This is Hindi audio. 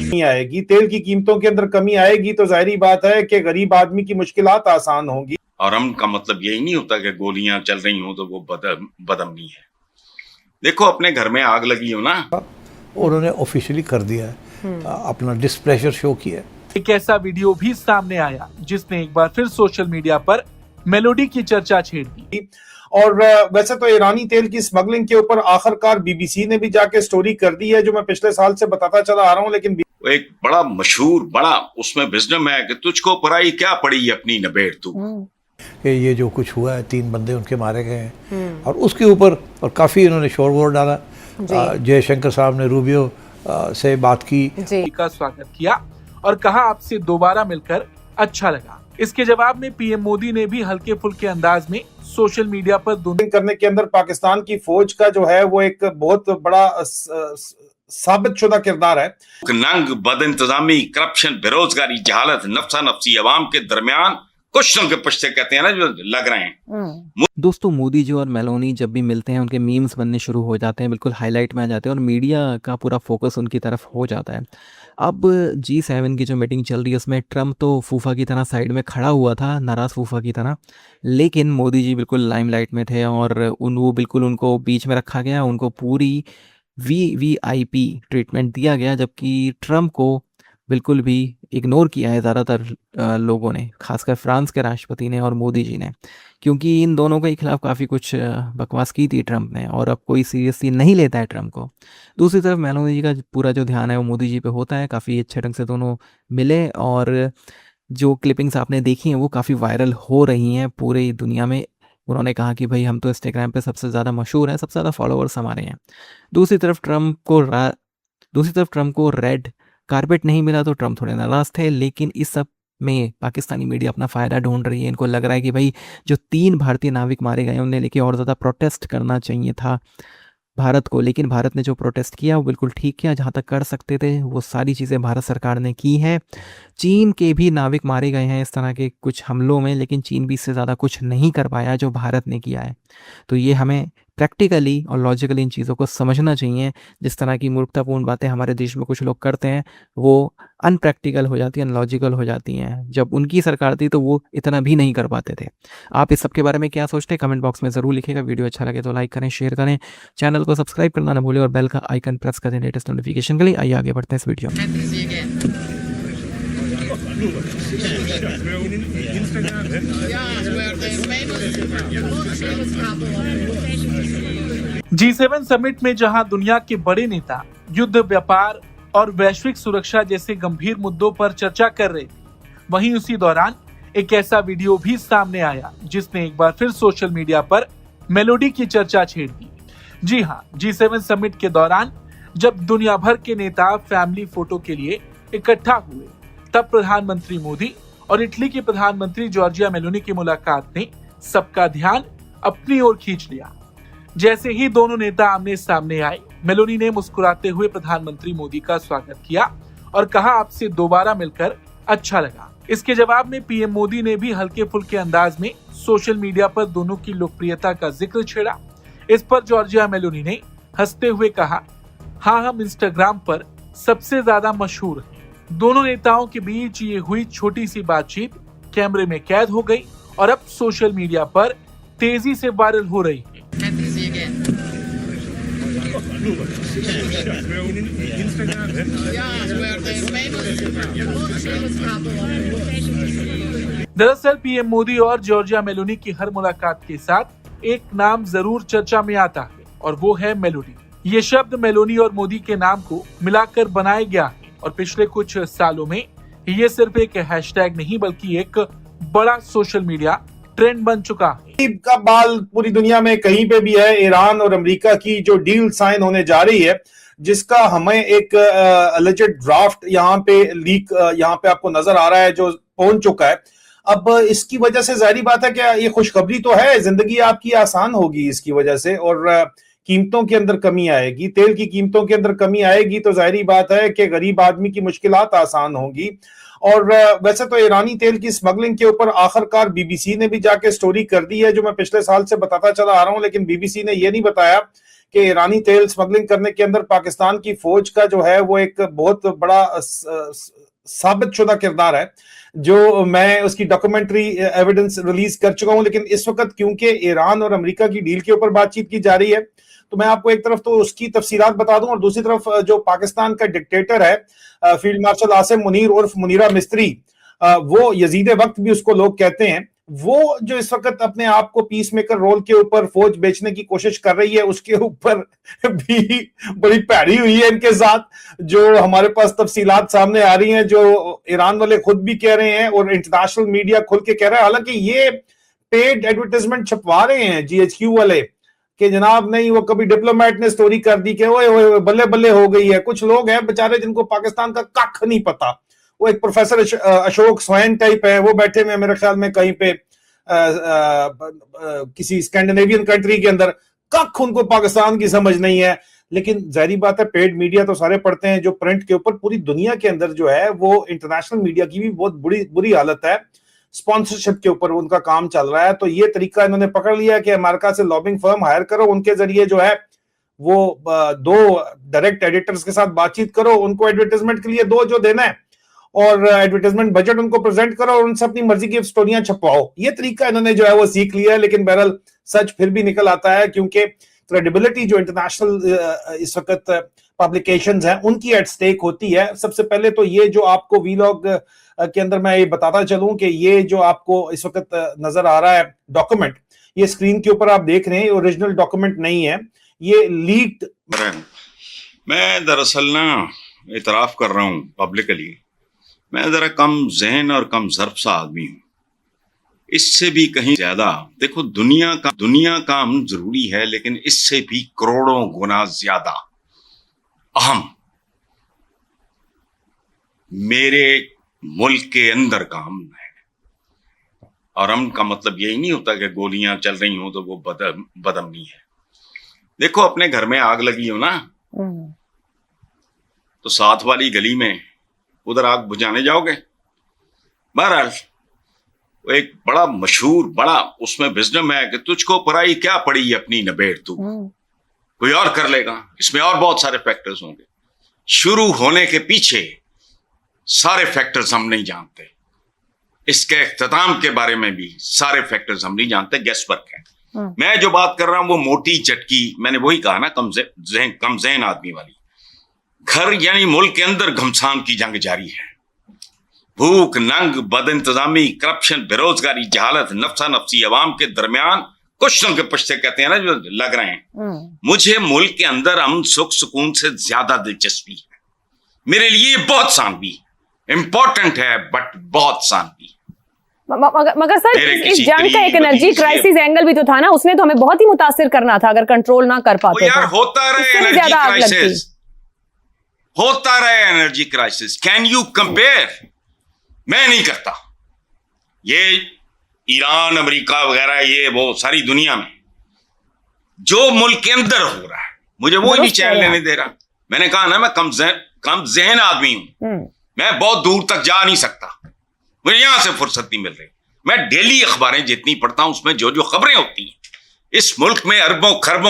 नहीं आएगी, तेल की कीमतों के अंदर कमी आएगी तो जाहिर बात है कि गरीब आदमी की मुश्किलात आसान होंगी। और अमन का मतलब यही नहीं होता कि गोलियां चल रही हो तो वो बदअमनी है। देखो अपने घर में आग लगी हो ना, उन्होंने ऑफिशियली कर दिया है, अपना डिस्प्लेजर शो किया है। एक ऐसा वीडियो भी सामने आया जिसने एक बार फिर सोशल मीडिया पर मेलोडी की चर्चा छेड़ दी। और वैसे तो ईरानी तेल की स्मगलिंग के ऊपर आखिरकार बीबीसी ने भी जाके स्टोरी कर दी है, जो मैं पिछले साल से बताता चला आ रहा हूँ। लेकिन एक बड़ा मशहूर बड़ा उसमें विजडम है कि तुझको पराई क्या पड़ी अपनी नबेड़ तू। कि ये जो कुछ हुआ है, 3 बंदे उनके मारे गए हैं और उसके ऊपर और काफ़ी इन्होंने शोर वोर डाला। जयशंकर साहब ने रूबियो से बात की, का स्वागत किया और कहा आपसे दोबारा मिलकर अच्छा लगा। इसके जवाब में पीएम मोदी ने भी हल्के फुल्के अंदाज में सोशल मीडिया पर दोनों करने के अंदर पाकिस्तान की फौज का जो है वो एक बहुत बड़ा साबित शुदा किरदार है। नंग, बदइंतजामी, करप्शन, बेरोजगारी, जहालत, नफ्सा नफ्सी अवाम के दरमियान कुछ के पुश्ते कहते हैं ना जो लग रहे हैं। दोस्तों, मोदी जी और मेलोनी जब भी मिलते हैं उनके मीम्स बनने शुरू हो जाते हैं, बिल्कुल हाईलाइट में आ जाते हैं और मीडिया का पूरा फोकस उनकी तरफ हो जाता है। अब G7 की जो मीटिंग चल रही है उसमें ट्रम्प तो फूफा की तरह साइड में खड़ा हुआ था, नाराज़ फूफा की तरह, लेकिन मोदी जी बिल्कुल लाइमलाइट में थे और वो बिल्कुल उनको बीच में रखा गया, उनको पूरी वीवीआईपी ट्रीटमेंट दिया गया, जबकि ट्रम्प को बिल्कुल भी इग्नोर किया है ज़्यादातर लोगों ने, खासकर फ्रांस के राष्ट्रपति ने और मोदी जी ने, क्योंकि इन दोनों के खिलाफ काफ़ी कुछ बकवास की थी ट्रम्प ने और अब कोई सीरियसली नहीं लेता है ट्रम्प को। दूसरी तरफ मेलोनी जी का पूरा जो ध्यान है वो मोदी जी पे होता है। काफ़ी अच्छे ढंग से दोनों मिले और जो क्लिपिंग्स आपने देखी हैं वो काफ़ी वायरल हो रही हैं पूरी दुनिया में। उन्होंने कहा कि भाई हम तो इंस्टाग्राम पे सबसे ज़्यादा मशहूर हैं, सबसे ज़्यादा फॉलोअर्स हमारे हैं। दूसरी तरफ ट्रम्प को रेड कारपेट नहीं मिला तो ट्रम्प थोड़े नाराज़ थे, लेकिन इस सब में पाकिस्तानी मीडिया अपना फ़ायदा ढूंढ रही है। इनको लग रहा है कि भाई जो 3 भारतीय नाविक मारे गए उन्हें लेके और ज़्यादा प्रोटेस्ट करना चाहिए था भारत को, लेकिन भारत ने जो प्रोटेस्ट किया वो बिल्कुल ठीक किया, जहाँ तक कर सकते थे वो सारी चीज़ें भारत सरकार ने की हैं। चीन के भी नाविक मारे गए हैं इस तरह के कुछ हमलों में, लेकिन चीन भी इससे ज़्यादा कुछ नहीं कर पाया जो भारत ने किया है। तो ये हमें प्रैक्टिकली और लॉजिकली इन चीज़ों को समझना चाहिए। जिस तरह की मूर्खतापूर्ण बातें हमारे देश में कुछ लोग करते हैं वो अनप्रैक्टिकल हो जाती हैं, अनलॉजिकल हो जाती हैं। जब उनकी सरकार थी तो वो इतना भी नहीं कर पाते थे। आप इस सब के बारे में क्या सोचते हैं कमेंट बॉक्स में ज़रूर लिखिएगा। वीडियो अच्छा लगे तो लाइक करें, शेयर करें, चैनल को सब्सक्राइब करना ना भूलें और बेल का आइकन प्रेस करें लेटेस्ट नोटिफिकेशन के लिए। आइए आगे बढ़ते हैं इस वीडियो में। G7 समिट में जहां दुनिया के बड़े नेता युद्ध, व्यापार और वैश्विक सुरक्षा जैसे गंभीर मुद्दों पर चर्चा कर रहे थे, वहीं उसी दौरान एक ऐसा वीडियो भी सामने आया जिसने एक बार फिर सोशल मीडिया पर मेलोडी की चर्चा छेड़ दी। जी हाँ, G7 समिट के दौरान जब दुनिया भर के नेता फैमिली फोटो के लिए इकट्ठा हुए, तब प्रधानमंत्री मोदी और इटली के प्रधानमंत्री जॉर्जिया मेलोनी की मुलाकात ने सबका ध्यान अपनी ओर खींच लिया। जैसे ही दोनों नेता आमने सामने आए, मेलोनी ने मुस्कुराते हुए प्रधानमंत्री मोदी का स्वागत किया और कहा आपसे दोबारा मिलकर अच्छा लगा। इसके जवाब में पीएम मोदी ने भी हल्के फुल्के अंदाज में सोशल मीडिया पर दोनों की लोकप्रियता का जिक्र छेड़ा। इस पर जॉर्जिया मेलोनी ने हंसते हुए कहा, हाँ हम इंस्टाग्राम पर सबसे ज्यादा मशहूर हैं। दोनों नेताओं के बीच ये हुई छोटी सी बातचीत कैमरे में कैद हो गई और अब सोशल मीडिया पर तेजी से वायरल हो रही है। दरअसल पीएम मोदी और जॉर्जिया मेलोनी की हर मुलाकात के साथ एक नाम जरूर चर्चा में आता है और वो है मेलोडी। ये शब्द मेलोनी और मोदी के नाम को मिलाकर बनाया गया है और पिछले कुछ सालों में ये सिर्फ एक हैशटैग नहीं बल्कि एक बड़ा सोशल मीडिया ट्रेंड बन चुका है। का बाल पूरी दुनिया में कहीं पे भी है। ईरान और अमेरिका की जो डील साइन होने जा रही है, जिसका हमें एक अलिजेड ड्राफ्ट यहाँ पे लीक यहाँ पे आपको नजर आ रहा है जो पहुंच चुका है। अब इसकी वजह से जाहिर बात है कि ये खुशखबरी तो है, जिंदगी आपकी आसान होगी इसकी वजह से और कीमतों के अंदर कमी आएगी, तेल की कीमतों के अंदर कमी आएगी तो जाहिर बात है कि गरीब आदमी की मुश्किलात आसान होंगी। और वैसे तो ईरानी तेल की स्मगलिंग के ऊपर आखिरकार बीबीसी ने भी जाके स्टोरी कर दी है, जो मैं पिछले साल से बताता चला आ रहा हूं, लेकिन बीबीसी ने यह नहीं बताया कि ईरानी तेल स्मगलिंग करने के अंदर पाकिस्तान की फौज का जो है वो एक बहुत बड़ा साबित शुदा किरदार है, जो मैं उसकी डॉक्यूमेंट्री एविडेंस रिलीज कर चुका हूं। लेकिन इस वक्त क्योंकि ईरान और अमेरिका की डील के ऊपर बातचीत की जा रही है, तो मैं आपको एक तरफ तो उसकी तफसीलात बता दूं और दूसरी तरफ जो पाकिस्तान का डिक्टेटर है फील्ड मार्शल आसिम मुनीर उर्फ मुनीरा मिस्त्री, वो यजीद वक्त भी उसको लोग कहते हैं, वो जो इस वक्त अपने आप को पीस मेकर रोल के ऊपर फौज बेचने की कोशिश कर रही है, उसके ऊपर भी बड़ी पैड़ी हुई है इनके साथ, जो हमारे पास तफसीलात सामने आ रही हैं, जो ईरान वाले खुद भी कह रहे हैं और इंटरनेशनल मीडिया खुल के कह रहा है। हालांकि ये पेड एडवर्टाइजमेंट छपवा रहे हैं जीएचक्यू वाले कि जनाब नहीं, वो कभी डिप्लोमेट ने स्टोरी कर दी कि ओए बल्ले बल्ले हो गई है। कुछ लोग हैं बेचारे जिनको पाकिस्तान का कख नहीं पता, वो एक प्रोफेसर अशोक स्वैन टाइप है, वो बैठे हुए मेरे ख्याल में कहीं पे किसी स्कैंडिनेवियन कंट्री के अंदर, कख उनको पाकिस्तान की समझ नहीं है। लेकिन जाहिर बात है पेड मीडिया तो सारे पढ़ते हैं, जो प्रिंट के ऊपर पूरी दुनिया के अंदर जो है वो इंटरनेशनल मीडिया की भी बहुत बुरी हालत है, स्पॉन्सरशिप के ऊपर उनका काम चल रहा है। तो ये तरीका इन्होंने पकड़ लिया कि अमेरिका से लॉबिंग फर्म हायर करो, उनके जरिए जो है वो 2 डायरेक्ट एडिटर्स के साथ बातचीत करो, उनको एडवर्टाइजमेंट के लिए दो जो देना है, और एडवर्टाइजमेंट बजट उनको प्रेजेंट करो और उनसे अपनी मर्जी की स्टोरियां छपवाओ। ये तरीका इन्होंने जो है वो सीख लिया है। लेकिन बहरहाल सच फिर भी निकल आता है, क्योंकि क्रेडिबिलिटी जो इंटरनेशनल इस वक्त पब्लिकेशंस हैं उनकी एट स्टेक होती है। सबसे पहले तो ये जो आपको वीलॉग के अंदर मैं ये बताता चलूं कि ये जो आपको इस वक्त नजर आ रहा है डॉक्यूमेंट, ये स्क्रीन के ऊपर आप देख रहे हैं, ओरिजिनल डॉक्यूमेंट नहीं है, ये लीक्ड। मैं दरअसल ना इतराफ कर रहा हूं पब्लिकली, मैं जरा कम ज़हन और कम ज़र्फ सा आदमी हूं, इससे भी कहीं ज्यादा। देखो दुनिया का अमन जरूरी है, लेकिन इससे भी करोड़ों गुना ज्यादा अहम मेरे मुल्क के अंदर का अमन है। और अमन का मतलब यही नहीं होता कि गोलियां चल रही हो तो वो बदअमनी है। देखो अपने घर में आग लगी हो ना, तो साथ वाली गली में उधर आग बुझाने जाओगे? बहरहाल वो एक बड़ा मशहूर बड़ा उसमें विजडम है कि तुझको पराई क्या पड़ी अपनी नबेड़, तू कोई और कर लेगा। इसमें और बहुत सारे फैक्टर्स होंगे, शुरू होने के पीछे सारे फैक्टर्स हम नहीं जानते, इसके इख्तिताम के बारे में भी सारे फैक्टर्स हम नहीं जानते, गेस वर्क है। मैं जो बात कर रहा हूं वो मोटी चटकी, मैंने वही कहा ना, कम ज़हन आदमी वाली। घर यानी मुल्क के अंदर घमसान की जंग जारी है। भूख, नंग, बद इंतजामी, करप्शन, बेरोजगारी, जहालत, नफसा नफसी अवाम के दरमियान कुश्तों के पुश्ते कहते हैं ना जो लग रहे हैं। मुझे मुल्क के अंदर अमन सुख सुकून से ज्यादा दिलचस्पी है। मेरे लिए बहुत सानवी इंपॉर्टेंट है, बट बहुत सानवी। मगर सर इस जंग का एक एनर्जी क्राइसिस एंगल भी तो था ना, उसने तो हमें बहुत ही मुतासिर करना था अगर कंट्रोल ना कर पाते। यार होता रहे एनर्जी क्राइसिस, होता रहे energy crisis, can you compare? मैं नहीं करता। ये ईरान, अमेरिका वगैरह, ये वो सारी दुनिया में जो मुल्क के अंदर हो रहा है मुझे वो ही नहीं चैन लेने दे रहा। मैंने कहा ना मैं कम ज़हन आदमी हूं, मैं बहुत दूर तक जा नहीं सकता, मुझे यहां से फुर्सत नहीं मिल रही। मैं डेली अखबारें जितनी पढ़ता हूं उसमें जो जो खबरें होती हैं, इस मुल्क में अरबों खरबों